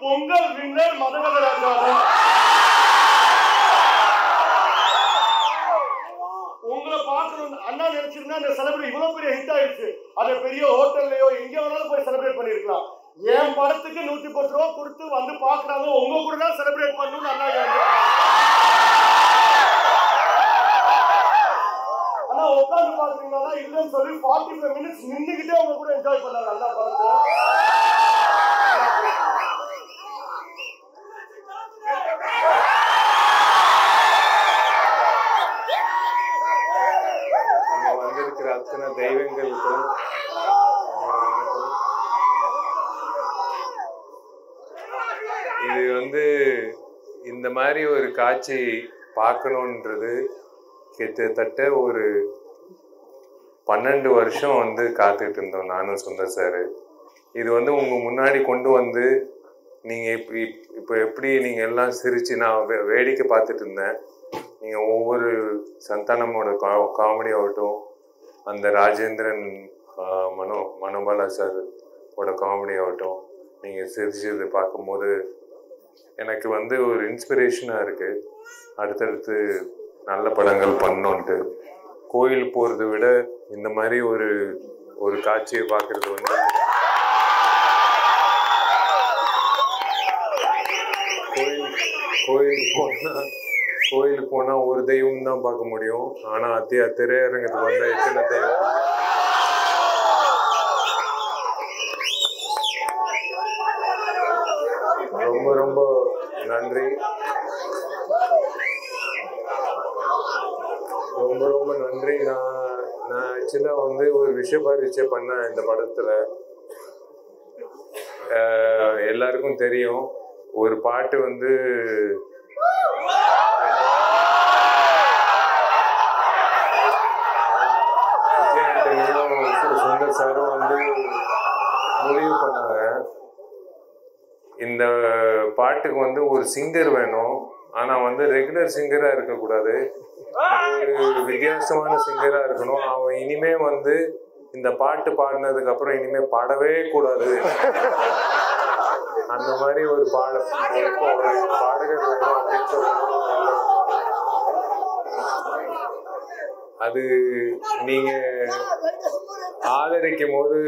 Pongal winner மதகதராஜாவும். உங்களை பார்க்கணும் அண்ணா நினைச்சிருந்தா இந்த செலிபிரேட் இவ்வளவு பெரிய ஹிட் ஆயிடுச்சு. அதை பெரிய ஹோட்டல்லையோ எங்க வேணாலும் போய் செலிப்ரேட் பண்ணிருக்கலாம். என் படத்துக்கு 110 ரூபா கொடுத்து வந்து பாக்குறாங்க, உங்க கூட தான் செலிப்ரேட் பண்ணணும்னு அண்ணா ஆனா உட்காந்து பாக்குறீங்களா இல்லன்னு சொல்லி 45 மினிட்ஸ் நின்னுகிட்டே அவங்க கூட என்ஜாய் பண்ணாங்க அண்ணா படத்தை. வந்திருக்கிற அத்தனை தெய்வங்களுக்கும் இது இந்த மாதிரி ஒரு காட்சி பார்க்கணுன்றது கிட்டத்தட்ட ஒரு 12 வருஷம் காத்துட்டு இருந்தோம் நானும் சுந்தர் சார். இது உங்க முன்னாடி கொண்டு வந்து நீங்க இப்போ எப்படி நீங்க எல்லாம் சிரிச்சு நான் வேடிக்கை பார்த்துட்டு இருந்தேன். நீங்க ஒவ்வொரு சந்தானமோட காமெடி ஆகட்டும், அந்த ராஜேந்திரன் மனோபாலா சார் ஓட காமெடி ஆகட்டும், நீங்க சிரிச்சது பார்க்கும்போது எனக்கு ஒரு இன்ஸ்பிரேஷனாக இருக்கு. அடுத்தடுத்து நல்ல படங்கள் பண்ணோன்ட்டு கோயில் போகிறத விட இந்த மாதிரி ஒரு காட்சியை பார்க்கறது கோயிலுக்கு போனால் ஒரு தெய்வம் தான் பார்க்க முடியும். ஆனால் திரையரங்கத்துக்கு வந்தால் எத்தனை தெய்வம். ரொம்ப ரொம்ப நன்றி, ரொம்ப ரொம்ப நன்றி. நான் ஆக்சுவலாக ஒரு விஷய பரீட்சை பண்ணேன் இந்த படத்தில். எல்லாருக்கும் தெரியும் ஒரு பாட்டு விஜய் ஆண்டனியும் சுந்தர் சாரும் முடிவு பண்ணாங்க, இந்த பாட்டுக்கு ஒரு சிங்கர் வேணும். ஆனால் ரெகுலர் சிங்கராக இருக்கக்கூடாது, ஒரு வித்தியாசமான சிங்கராக இருக்கணும். அவன் இனிமே இந்த பாட்டு பாடினதுக்கு அப்புறம் இனிமே பாடவே கூடாது, அந்த மாதிரி ஒரு பாடகர் வேணும் அப்படின்னு சொல்லுவாங்க. அது நீங்க ஆதரிக்கும் போது